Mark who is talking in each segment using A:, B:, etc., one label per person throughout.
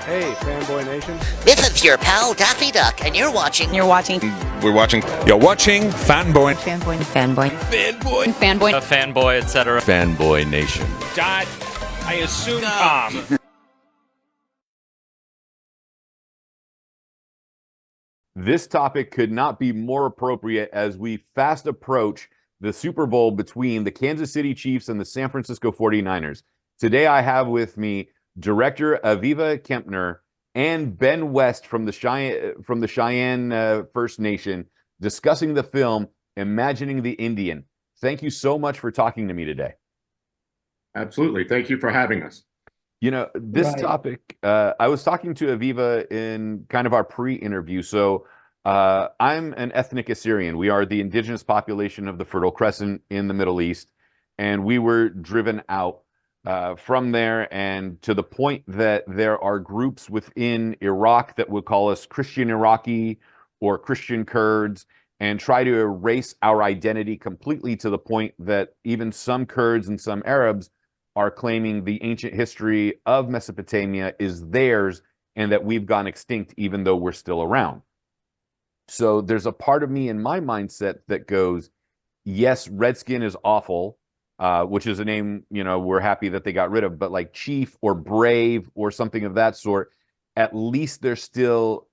A: Hey, Fanboy Nation.
B: This is your pal Daffy Duck, and you're watching.
C: We're watching
D: You're watching Fanboy.
C: Fanboy,
E: a fanboy, etc.
D: Fanboy Nation.
F: Dot, I assume Tom.
A: This topic could not be more appropriate as we fast approach the Super Bowl between the Kansas City Chiefs and the San Francisco 49ers. Today I have with me director Aviva Kempner and Ben West from the Cheyenne First Nation discussing the film Imagining the Indian. Thank you so much for talking to me today.
G: Absolutely. Thank you for having us.
A: You know, this topic, I was talking to Aviva in kind of our pre-interview. So I'm an ethnic Assyrian. We are the indigenous population of the Fertile Crescent in the Middle East. And we were driven out from there, and to the point that there are groups within Iraq that would call us Christian Iraqi or Christian Kurds and try to erase our identity completely, to the point that even some Kurds and some Arabs are claiming the ancient history of Mesopotamia is theirs and that we've gone extinct even though we're still around. So there's a part of me in my mindset that goes, yes, Redskin is awful, which is a name, you know, we're happy that they got rid of, but like Chief or Brave or something of that sort, at least there's still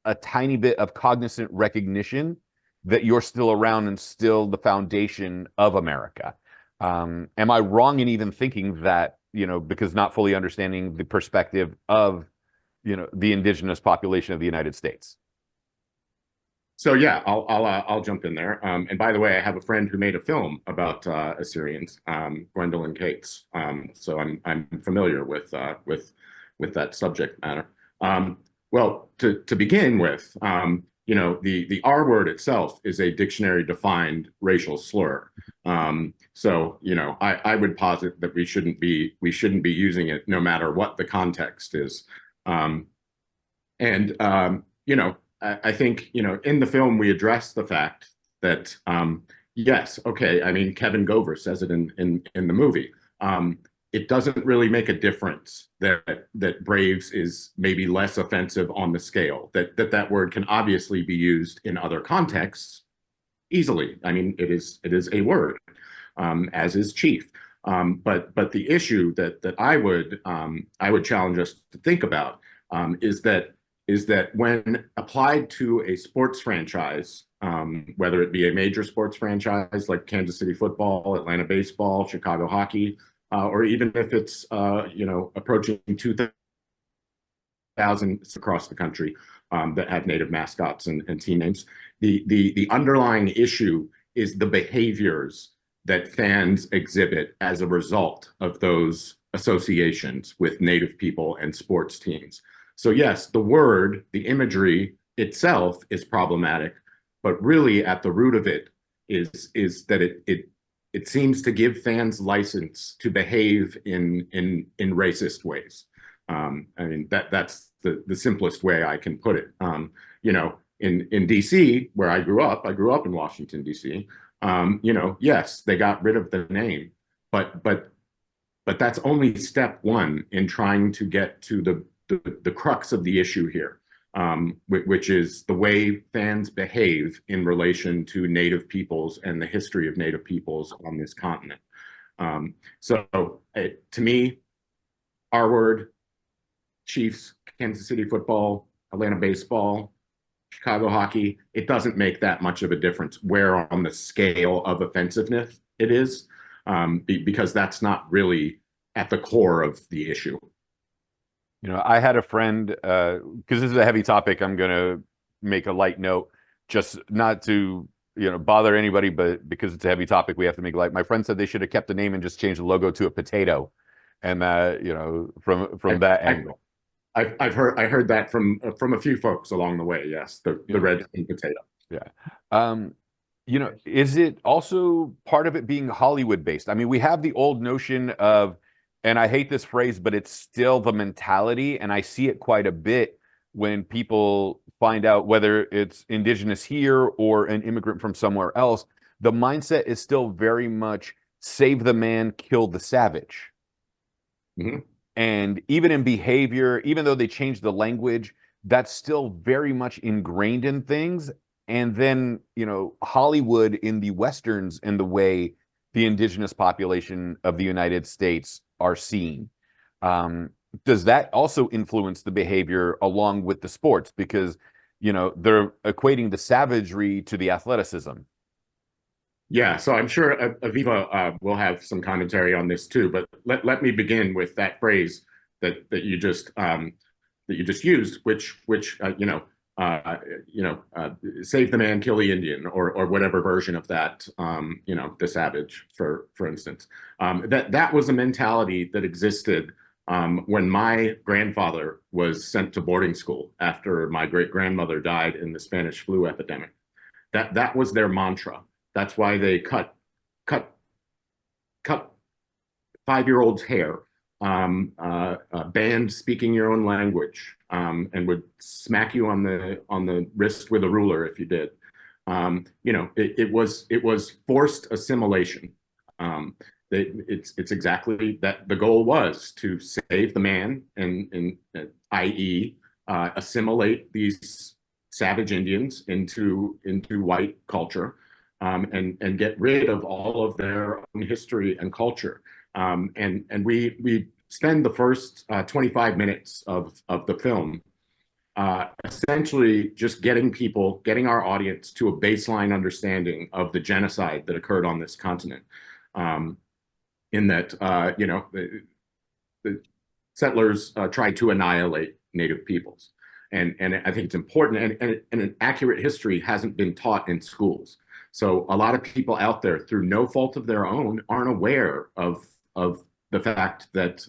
A: a tiny bit of cognizant recognition that you're still around and still the foundation of America. Am I wrong in even thinking that, you know, because not fully understanding the perspective of, you know, the indigenous population of the United States?
G: So yeah, I'll jump in there. And by the way, I have a friend who made a film about Assyrians, Gwendolyn Cates. So I'm familiar with that subject matter. Well, to begin with, you know, the R word itself is a dictionary defined racial slur. So you know, I would posit that we shouldn't be using it no matter what the context is. You know, I think, you know, in the film we address the fact that yes, okay, I mean, Kevin Gover says it in the movie. It doesn't really make a difference that Braves is maybe less offensive on the scale. That word can obviously be used in other contexts easily. I mean, it is a word, as is Chief. But the issue that I would challenge us to think about is that when applied to a sports franchise, whether it be a major sports franchise like Kansas City football, Atlanta baseball, Chicago hockey, or even if it's you know, approaching 2,000 across the country that have native mascots and team names, the underlying issue is the behaviors that fans exhibit as a result of those associations with native people and sports teams. So yes, the word, the imagery itself is problematic, but really at the root of it is that it seems to give fans license to behave in racist ways. I mean, that's the simplest way I can put it. You know, in DC, where I grew up in Washington, DC. You know, yes, they got rid of the name, but that's only step one in trying to get to the crux of the issue here, which is the way fans behave in relation to native peoples and the history of native peoples on this continent. So to me, our word, Chiefs, Kansas City football, Atlanta baseball, Chicago hockey, it doesn't make that much of a difference where on the scale of offensiveness it is, because that's not really at the core of the issue.
A: You know, I had a friend, because this is a heavy topic, I'm going to make a light note, just not to, you know, bother anybody, but because it's a heavy topic, we have to make light. My friend said they should have kept the name and just changed the logo to a potato, and you know, from that angle.
G: I heard that from a few folks along the way. Yes, the red potato.
A: Yeah. You know, is it also part of it being Hollywood based? I mean, we have the old notion of, and I hate this phrase, but it's still the mentality, and I see it quite a bit when people find out whether it's indigenous here or an immigrant from somewhere else. The mindset is still very much save the man, kill the savage.
G: Mm-hmm.
A: And even in behavior, even though they changed the language, that's still very much ingrained in things. And then, Hollywood in the Westerns and the way the indigenous population of the United States are seen. Does that also influence the behavior along with the sports? Because, they're equating the savagery to the athleticism.
G: Yeah, so I'm sure Aviva will have some commentary on this too, but let me begin with that phrase that you just used, which save the man, kill the Indian, or whatever version of that, the savage, for instance. That was a mentality that existed when my grandfather was sent to boarding school after my great grandmother died in the Spanish flu epidemic. That was their mantra. That's why they cut 5-year-olds' hair, banned speaking your own language, and would smack you on the wrist with a ruler if you did. It was forced assimilation. It's exactly that. The goal was to save the man, and i.e., assimilate these savage Indians into white culture. And get rid of all of their own history and culture. And we spend the first 25 minutes of the film essentially just getting our audience to a baseline understanding of the genocide that occurred on this continent. In that, the settlers tried to annihilate Native peoples. And I think it's important, and an accurate history hasn't been taught in schools. So a lot of people out there, through no fault of their own, aren't aware of the fact that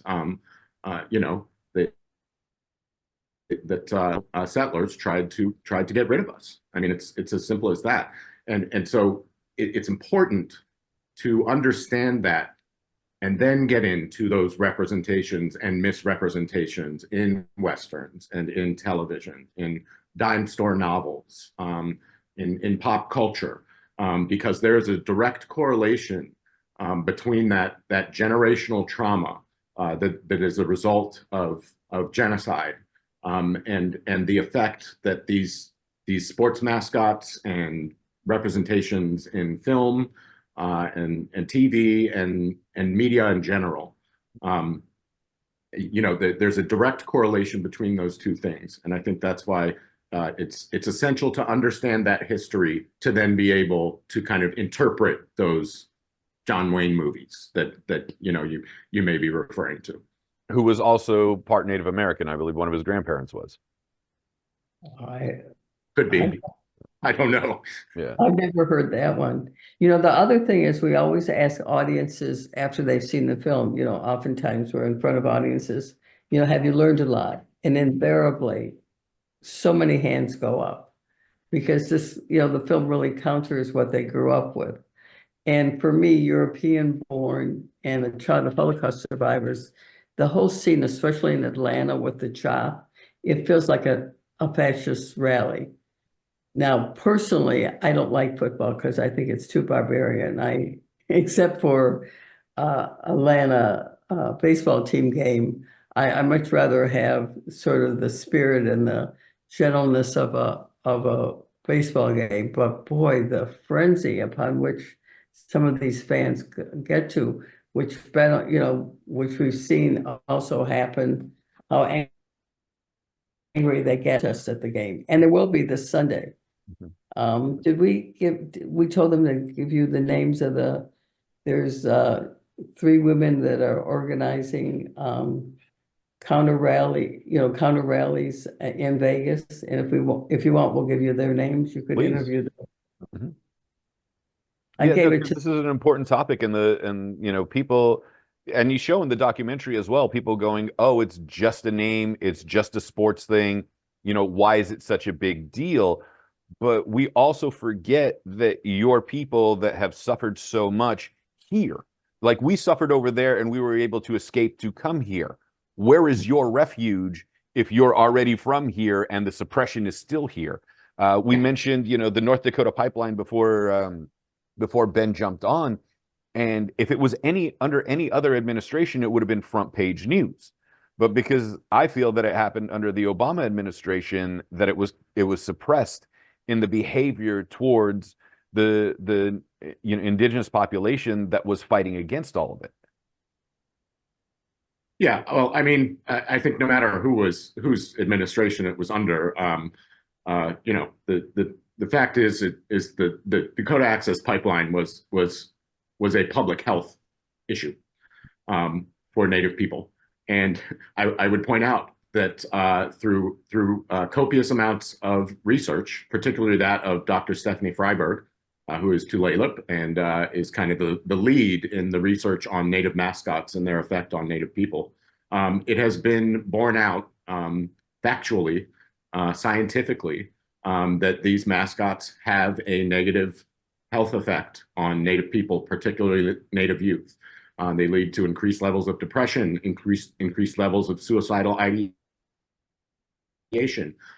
G: settlers tried to get rid of us. I mean, it's as simple as that. And so it's important to understand that, and then get into those representations and misrepresentations in Westerns and in television, in dime store novels, in pop culture. Because there's a direct correlation between that generational trauma that is a result of genocide, and the effect that these sports mascots and representations in film and TV and media in general, there's a direct correlation between those two things, and I think that's why. It's essential to understand that history to then be able to kind of interpret those John Wayne movies that you may be referring to.
A: Who was also part Native American, I believe one of his grandparents was.
G: Could be. I don't know.
A: Yeah.
C: I've never heard that one. The other thing is we always ask audiences after they've seen the film, oftentimes we're in front of audiences, have you learned a lot? And invariably, so many hands go up, because this, the film really counters what they grew up with. And for me, European born and a child of Holocaust survivors, the whole scene, especially in Atlanta with the chop, it feels like a fascist rally. Now, personally, I don't like football because I think it's too barbarian. Except for Atlanta baseball team game, I much rather have sort of the spirit and the gentleness of a baseball game. But boy, the frenzy upon which some of these fans get to, which we've seen also happen, how angry they get us at the game. And there will be this Sunday.
A: Mm-hmm.
C: We told them to give you the names of there's 3 women that are organizing counter rallies in Vegas, and if you want, we'll give you their names. You could
A: Please.
C: interview them.
A: Mm-hmm.
C: I gave it to.
A: This is an important topic, and people, and you show in the documentary as well, people going, "Oh, it's just a name, it's just a sports thing. Why is it such a big deal?" But we also forget that your people that have suffered so much here, like we suffered over there, and we were able to escape to come here. Where is your refuge if you're already from here and the suppression is still here? We mentioned, the North Dakota pipeline before Ben jumped on, and if it was under any other administration, it would have been front page news. but because I feel that it happened under the Obama administration, that it was suppressed in the behavior towards the indigenous population that was fighting against all of it.
G: Yeah, well, I mean, I think no matter whose administration it was under, the fact is the Dakota Access Pipeline was a public health issue for Native people, and I would point out that through copious amounts of research, particularly that of Dr. Stephanie Freiberg, who is Tulalip and is kind of the lead in the research on Native mascots and their effect on Native people. It has been borne out factually, scientifically, that these mascots have a negative health effect on Native people, particularly Native youth. They lead to increased levels of depression, increased levels of suicidal ideation,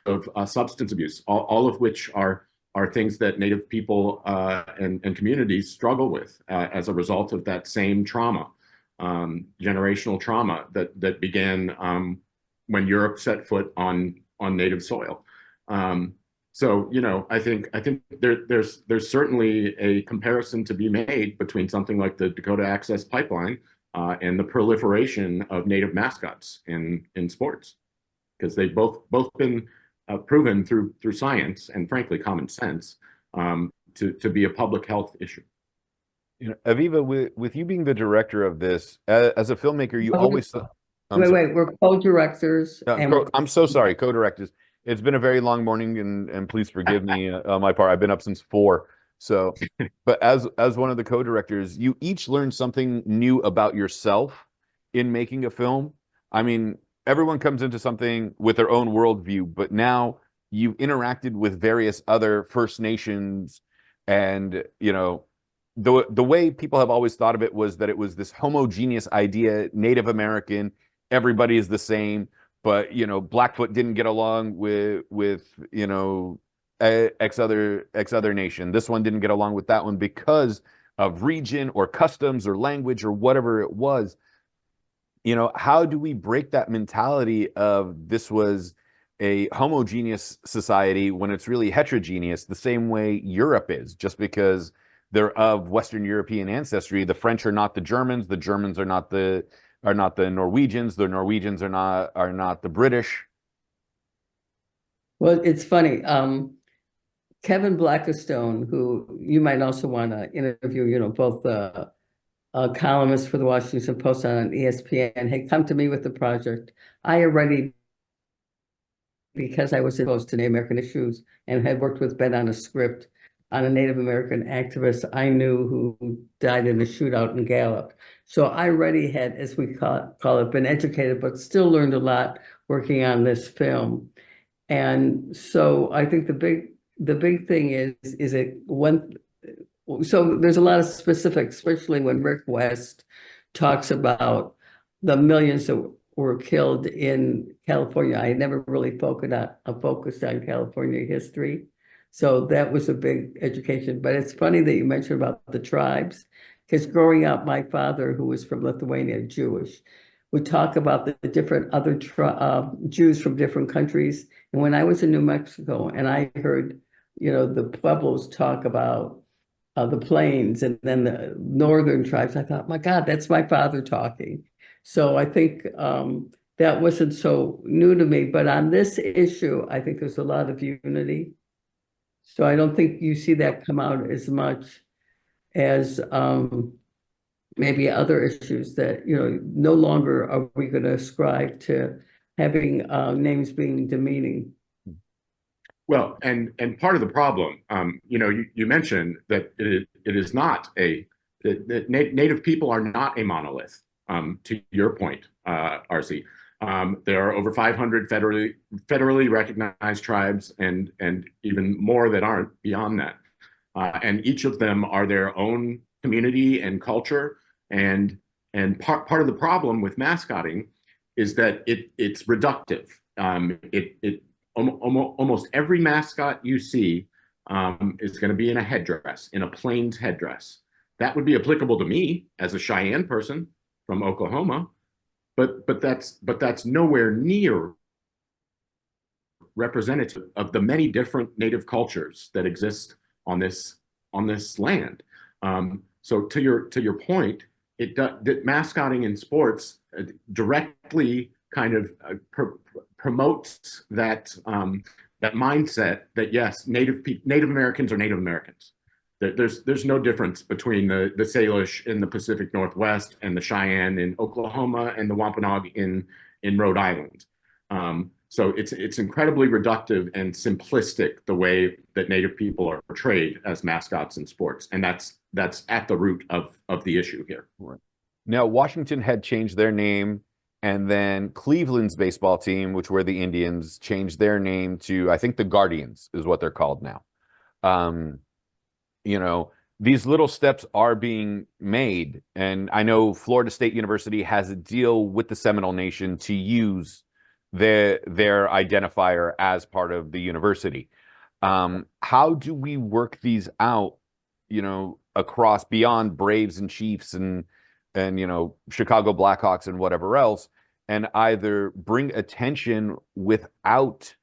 G: of substance abuse, all of which are things that Native people and communities struggle with as a result of that same trauma, generational trauma that began when Europe set foot on Native soil. So, I think there's certainly a comparison to be made between something like the Dakota Access Pipeline and the proliferation of Native mascots in sports, because they've both been proven through science and frankly common sense to be a public health issue.
A: Aviva, with you being the director of this, as a filmmaker, you always
C: wait, we're co-directors.
A: I'm so sorry, co-directors. It's been a very long morning, and please forgive me on my part. I've been up since 4. So, but as one of the co-directors, you each learned something new about yourself in making a film. I mean, everyone comes into something with their own worldview, but now you've interacted with various other First Nations, and the way people have always thought of it was that it was this homogeneous idea, Native American, everybody is the same. But Blackfoot didn't get along with X other nation. This one didn't get along with that one because of region or customs or language or whatever it was. How do we break that mentality of this was a homogeneous society when it's really heterogeneous, the same way Europe is? Just because they're of Western European ancestry, the French are not the Germans are not the Norwegians, the Norwegians are not the British.
C: Well, it's funny. Kevin Blackistone, who you might also want to interview, both a columnist for the Washington Post on ESPN, had come to me with the project. I already, because I was exposed to Native American issues and had worked with Ben on a script on a Native American activist I knew who died in a shootout in Gallup. So I already had, as we call it, been educated, but still learned a lot working on this film. And so I think the big thing is it one. So there's a lot of specifics, especially when Rick West talks about the millions that were killed in California. I never really focused on California history. So that was a big education. But it's funny that you mentioned about the tribes, because growing up, my father, who was from Lithuania, Jewish, would talk about the different other Jews from different countries. And when I was in New Mexico and I heard, the Pueblos talk about the plains and then the northern tribes, I thought, my God, that's my father talking. So I think that wasn't so new to me. But on this issue, I think there's a lot of unity. So I don't think you see that come out as much as maybe other issues that, no longer are we going to ascribe to having names being demeaning.
G: Well, and part of the problem, you mentioned that it is not that Native people are not a monolith. To your point, RC, there are over 500 federally recognized tribes, and even more that aren't beyond that. And each of them are their own community and culture. And part of the problem with mascotting is that it's reductive. Almost every mascot you see is going to be in a headdress, in a Plains headdress. That would be applicable to me as a Cheyenne person from Oklahoma, but that's nowhere near representative of the many different native cultures that exist on this land. So to your point, that mascotting in sports directly kind of promotes that that mindset that yes, Native Americans are Native Americans. There's no difference between the Salish in the Pacific Northwest and the Cheyenne in Oklahoma and the Wampanoag in Rhode Island. So it's incredibly reductive and simplistic the way that Native people are portrayed as mascots in sports, and that's at the root of the issue here.
A: Right. Now, Washington had changed their name, and then Cleveland's baseball team, which were the Indians, changed their name to, I think, the Guardians is what they're called now. You know, these little steps are being made, and I know Florida State University has a deal with the Seminole Nation to use their identifier as part of the university. How do we work these out, you know, across beyond Braves and Chiefs and you know, Chicago Blackhawks and whatever else, and either bring attention without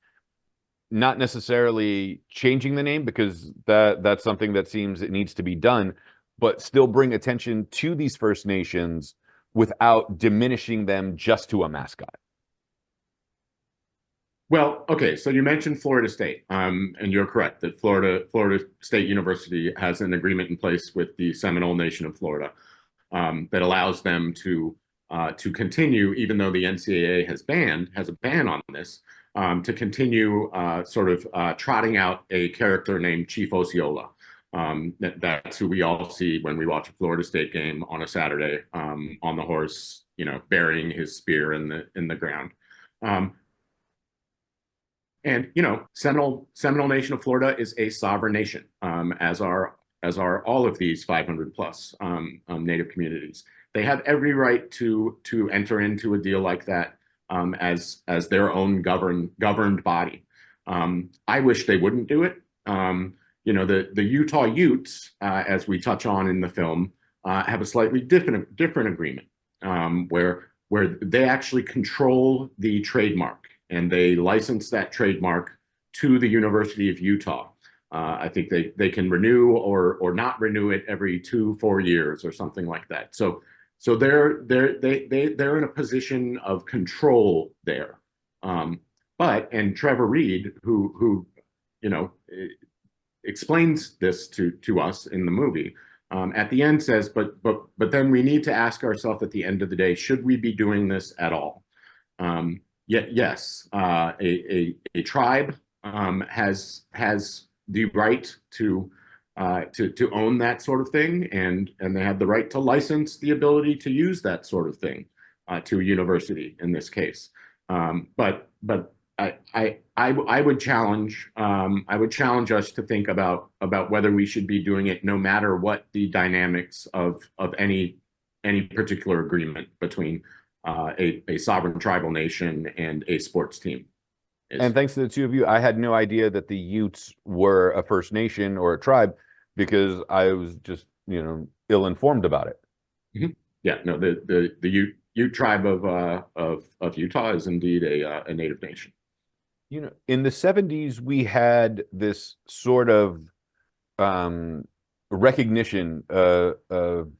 A: not necessarily changing the name, because that's something that seems it needs to be done, but still bring attention to these First Nations without diminishing them just to a mascot?
G: Well, okay, so you mentioned Florida State, and you're correct that Florida State University has an agreement in place with the Seminole Nation of Florida that allows them to continue, even though the NCAA has a ban on this, to continue sort of trotting out a character named Chief Osceola. That's who we all see when we watch a Florida State game on a Saturday, on the horse, you know, burying his spear in the ground. And you know, Seminole Nation of Florida is a sovereign nation, as are all of these 500 plus Native communities. They have every right to enter into a deal like that as their own governed body. I wish they wouldn't do it. You know, the Utah Utes, as we touch on in the film, have a slightly different agreement where they actually control the trademark, and they license that trademark to the University of Utah. I think they can renew or not renew it every 2-4 years or something like that. So they're in a position of control there. And Trevor Reed, who you know explains this to us in the movie, at the end says, but then we need to ask ourselves at the end of the day, should we be doing this at all? Yes, a tribe has the right to own that sort of thing, and they have the right to license the ability to use that sort of thing to a university in this case. But I would challenge us to think about whether we should be doing it no matter what the dynamics of any particular agreement between a sovereign tribal nation and a sports team.
A: And thanks to the two of you, I had no idea that the Utes were a First Nation or a tribe, because I was just, you know, ill-informed about it.
G: Mm-hmm. Yeah, no, the Ute tribe of Utah is indeed a Native nation.
A: You know, in the 70s, we had this sort of recognition of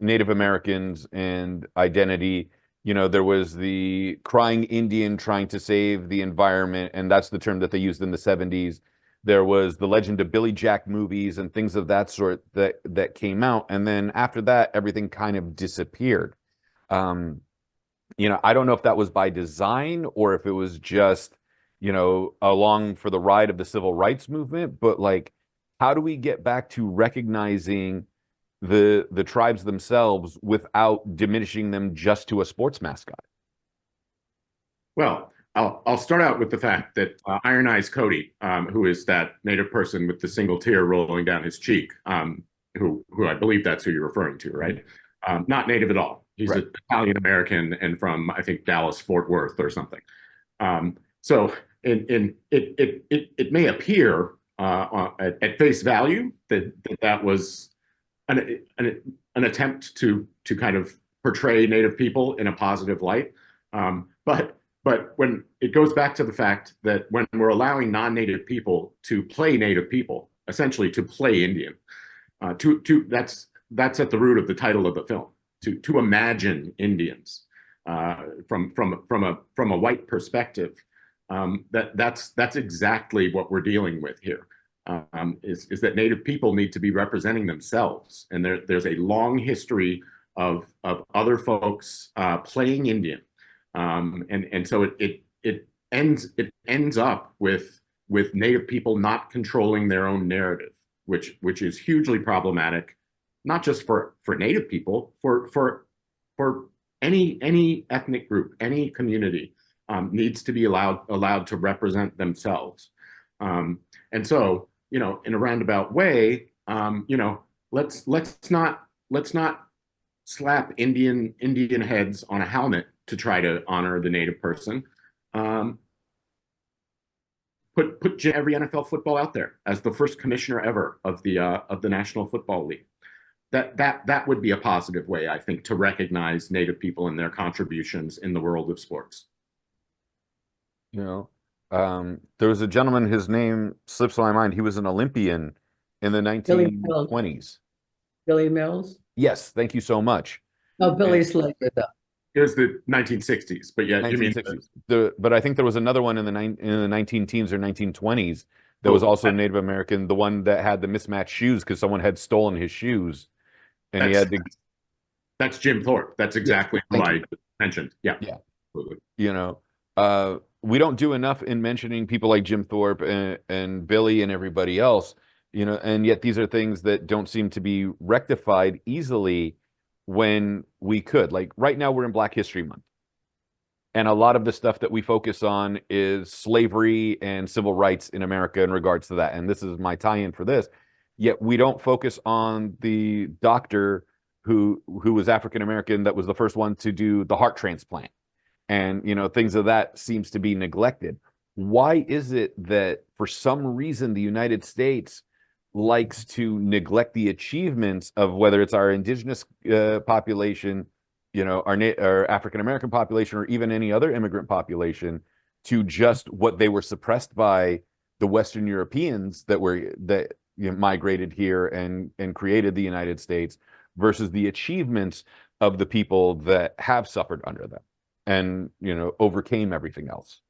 A: Native Americans and identity. You know, there was the crying Indian trying to save the environment, and that's the term that they used in the 70s. There was the Legend of Billy Jack movies and things of that sort that came out. And then after that, everything kind of disappeared. You know, I don't know if that was by design or if it was just, you know, along for the ride of the civil rights movement. But like, how do we get back to recognizing the tribes themselves without diminishing them just to a sports mascot?
G: Well, I'll start out with the fact that Iron Eyes Cody, who is that Native person with the single tear rolling down his cheek, who I believe that's who you're referring to, right? Not Native at all. He's right. An Italian American and from, I think, Dallas, Fort Worth or something. So it may appear at face value that was an attempt to kind of portray Native people in a positive light. But when it goes back to the fact that when we're allowing non-native people to play native people, essentially to play Indian, that's at the root of the title of the film. To imagine Indians from a white perspective, that's exactly what we're dealing with here. Is that native people need to be representing themselves, and there's a long history of other folks playing Indian, and so it ends up with native people not controlling their own narrative, which is hugely problematic, not just for native people, for any ethnic group, any community needs to be allowed to represent themselves. And so, in a roundabout way, let's not slap Indian heads on a helmet to try to honor the native person. Put every NFL football out there as the first commissioner ever of the National Football League. That would be a positive way, I think, to recognize native people and their contributions in the world of sports.
A: There was a gentleman, his name slips my mind. He was an Olympian in the 1920s.
C: Billy Mills?
A: Yes, thank you so much.
C: No, Billy's later though.
G: Here's the 1960s, but yeah,
A: 1960s. But I think there was another one in the 19 teens or 1920s that was also Native American, the one that had the mismatched shoes because someone had stolen his shoes. And he had to.
G: That's Jim Thorpe. That's exactly who I mentioned. Yeah.
A: Yeah. We don't do enough in mentioning people like Jim Thorpe and Billy and everybody else, and yet these are things that don't seem to be rectified easily when we could. Like right now we're in Black History Month. And a lot of the stuff that we focus on is slavery and civil rights in America in regards to that. And this is my tie-in for this. Yet we don't focus on the doctor who was African American that was the first one to do the heart transplant. And, things of that seems to be neglected. Why is it that for some reason the United States likes to neglect the achievements of whether it's our indigenous population, our African American population, or even any other immigrant population, to just what they were suppressed by the Western Europeans that migrated here and created the United States, versus the achievements of the people that have suffered under them and overcame everything else.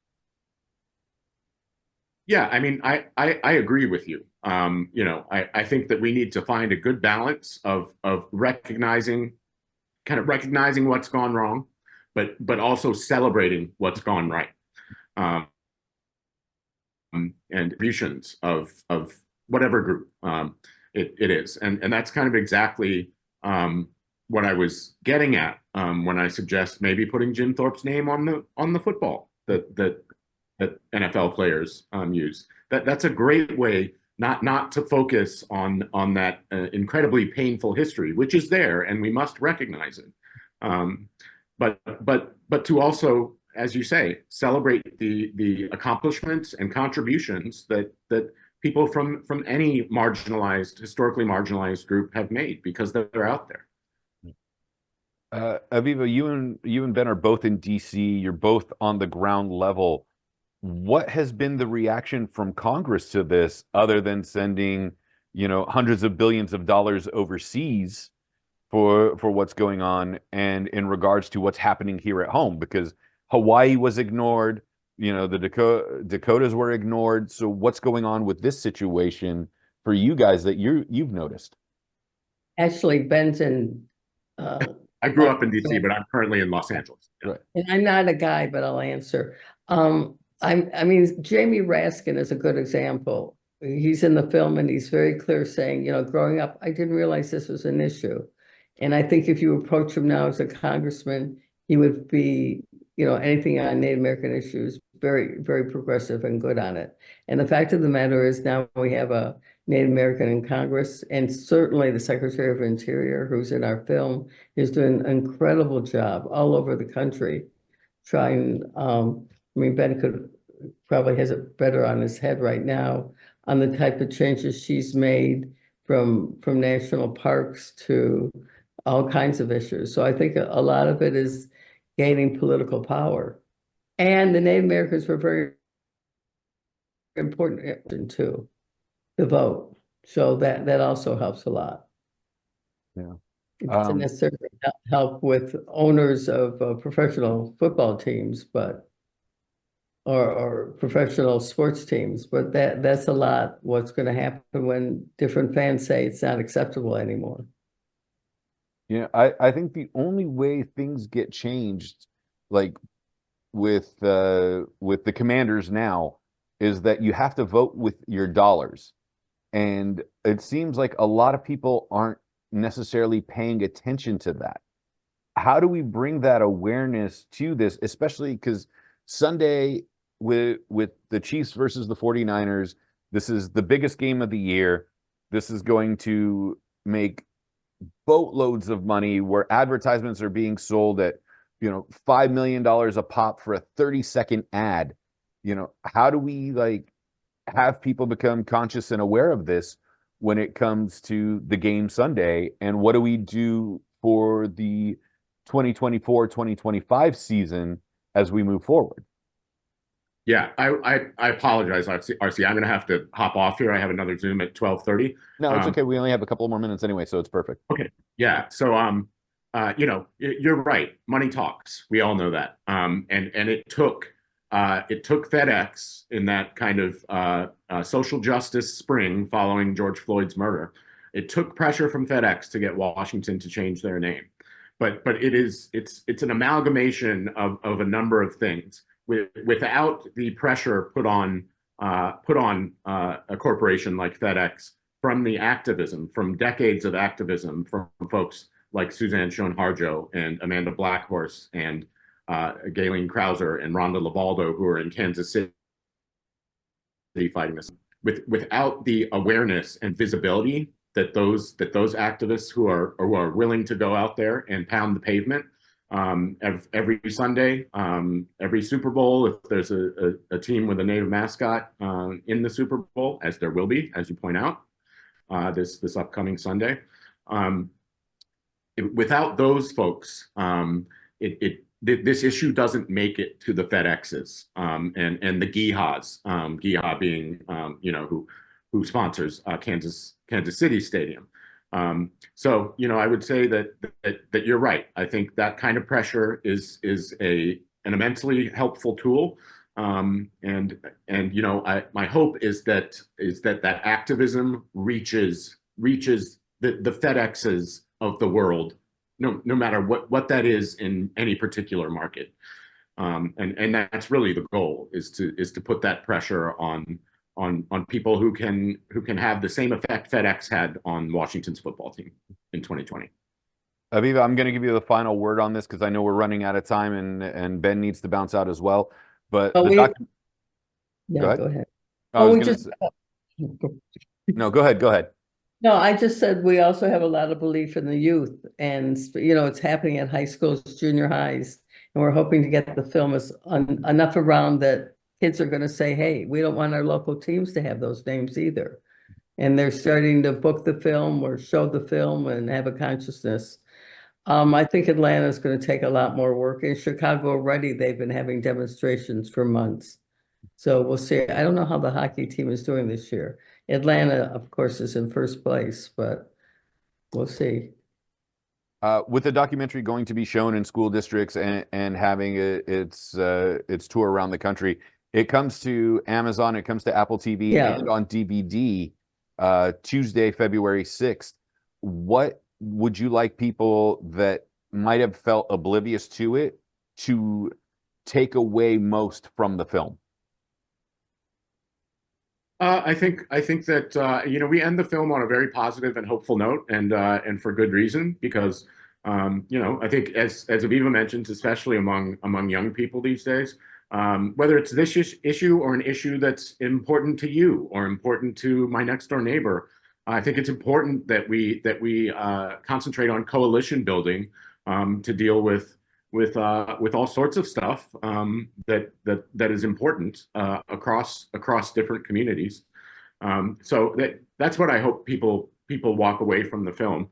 G: Yeah, I mean, I agree with you. I think that we need to find a good balance of recognizing what's gone wrong, but also celebrating what's gone right, and contributions of whatever group it is, and that's kind of exactly what I was getting at when I suggest maybe putting Jim Thorpe's name on the football that NFL players use. That's a great way not to focus on that incredibly painful history, which is there and we must recognize it, but to also, as you say, celebrate the accomplishments and contributions that people from any historically marginalized group have made, because they're out there.
A: Aviva, you and Ben are both in DC. You're both on the ground level. What has been the reaction from Congress to this, other than sending, hundreds of billions of dollars overseas for what's going on, and in regards to what's happening here at home? Because Hawaii was ignored, the Dakotas were ignored. So what's going on with this situation for you guys that you've noticed?
C: Actually, Ben's in.
G: I grew up in DC, but I'm currently in Los Angeles.
A: Right.
C: And I'm not a guy, but I'll answer. I mean, Jamie Raskin is a good example. He's in the film and he's very clear saying, growing up, I didn't realize this was an issue. And I think if you approach him now as a congressman, he would be, anything on Native American issues, very, very progressive and good on it. And the fact of the matter is now we have a Native American in Congress, and certainly the Secretary of Interior, who's in our film, is doing an incredible job all over the country trying, Ben probably has it better on his head right now on the type of changes she's made from national parks to all kinds of issues. So I think a lot of it is gaining political power. And the Native Americans were very important too, the vote. So that also helps a lot.
A: Yeah.
C: It doesn't necessarily help with owners of professional football teams, but or professional sports teams, but that's a lot what's going to happen when different fans say it's not acceptable anymore.
A: Yeah, I think the only way things get changed, like with the Commanders now, is that you have to vote with your dollars. And it seems like a lot of people aren't necessarily paying attention to that. How do we bring that awareness to this, especially because Sunday with the Chiefs versus the 49ers, this is the biggest game of the year. This is going to make boatloads of money where advertisements are being sold at, $5 million a pop for a 30-second ad. How do we have people become conscious and aware of this when it comes to the game Sunday? And what do we do for the 2024-2025 season as we move forward?
G: Yeah, I apologize, RC. I'm going to have to hop off here. I have another Zoom at 12:30.
A: No, it's okay. We only have a couple more minutes anyway, so it's perfect.
G: Okay. Yeah. So, you're right. Money talks. We all know that. And it took FedEx in that kind of social justice spring following George Floyd's murder. It took pressure from FedEx to get Washington to change their name. But it's an amalgamation of a number of things. Without the pressure put on a corporation like FedEx from the activism, from decades of activism from folks like Suzanne Schoen-Harjo and Amanda Blackhorse and Galen Krauser and Rhonda Lavaldo, who are in Kansas City fighting this. Without the awareness and visibility that those activists who are willing to go out there and pound the pavement every Sunday, every Super Bowl, if there's a team with a native mascot in the Super Bowl, as there will be, as you point out, this upcoming Sunday. Without those folks, this issue doesn't make it to the FedExes and the GIHAs, GIHA being who sponsors Kansas City Stadium. So I would say that you're right. I think that kind of pressure is an immensely helpful tool. My hope is that activism reaches the FedExes of the world, no matter what that is in any particular market. And that's really the goal, is to put that pressure on people who can have the same effect FedEx had on Washington's football team in 2020.
A: Aviva, I'm going to give you the final word on this because I know we're running out of time and Ben needs to bounce out as well. But
C: Go ahead.
A: No, go ahead.
C: No, I just said we also have a lot of belief in the youth, and it's happening at high schools, junior highs, and we're hoping to get the film enough around that kids are going to say, hey, we don't want our local teams to have those names either. And they're starting to book the film or show the film and have a consciousness. I think Atlanta is going to take a lot more work. In Chicago already, they've been having demonstrations for months. So we'll see. I don't know how the hockey team is doing this year. Atlanta, of course, is in first place, but we'll see.
A: With the documentary going to be shown in school districts and having its tour around the country, it comes to Amazon, it comes to Apple TV, and on DVD Tuesday, February 6th. What would you like people that might have felt oblivious to it to take away most from the film?
G: I think that we end the film on a very positive and hopeful note, and for good reason, because I think as Aviva mentions, especially among young people these days, whether it's this issue or an issue that's important to you or important to my next door neighbor, I think it's important that we concentrate on coalition building to deal with all sorts of stuff that is important across different communities. So that's what I hope people walk away from the film.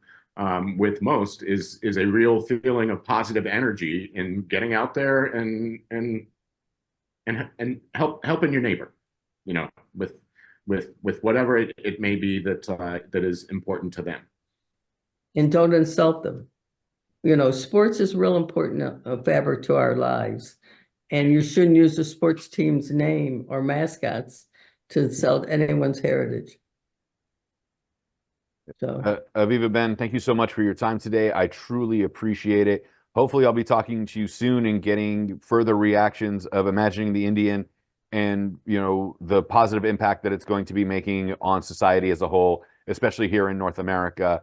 G: with most is a real feeling of positive energy in getting out there and helping your neighbor, you know, with whatever it may be that is important to them.
C: And don't insult them. You know, sports is real important, a fabric to our lives. And you shouldn't use the sports team's name or mascots to insult anyone's heritage. So,
A: Aviva, Ben, thank you so much for your time today. I truly appreciate it. Hopefully I'll be talking to you soon and getting further reactions of Imagining the Indian and, you know, the positive impact that it's going to be making on society as a whole, especially here in North America.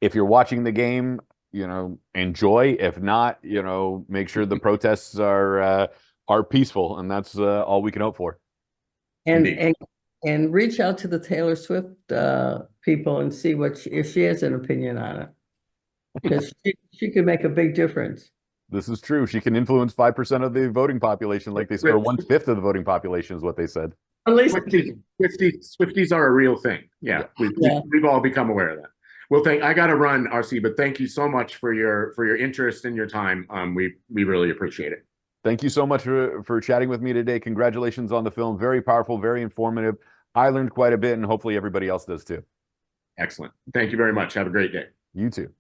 A: If you're watching the game, you know, enjoy. If not, you know, make sure the protests are peaceful, and that's all we can hope for.
C: And reach out to the Taylor Swift people and see if she has an opinion on it, because she could make a big difference.
A: This is true. She can influence 5% of the voting population, like they said, or 1/5 of the voting population is what they said.
C: At least
G: Swifties are a real thing. Yeah, we've all become aware of that. Well, I got to run, RC, but thank you so much for your interest and your time. We really appreciate it.
A: Thank you so much for chatting with me today. Congratulations on the film. Very powerful, very informative. I learned quite a bit, and hopefully everybody else does too.
G: Excellent. Thank you very much. Have a great day.
A: You too.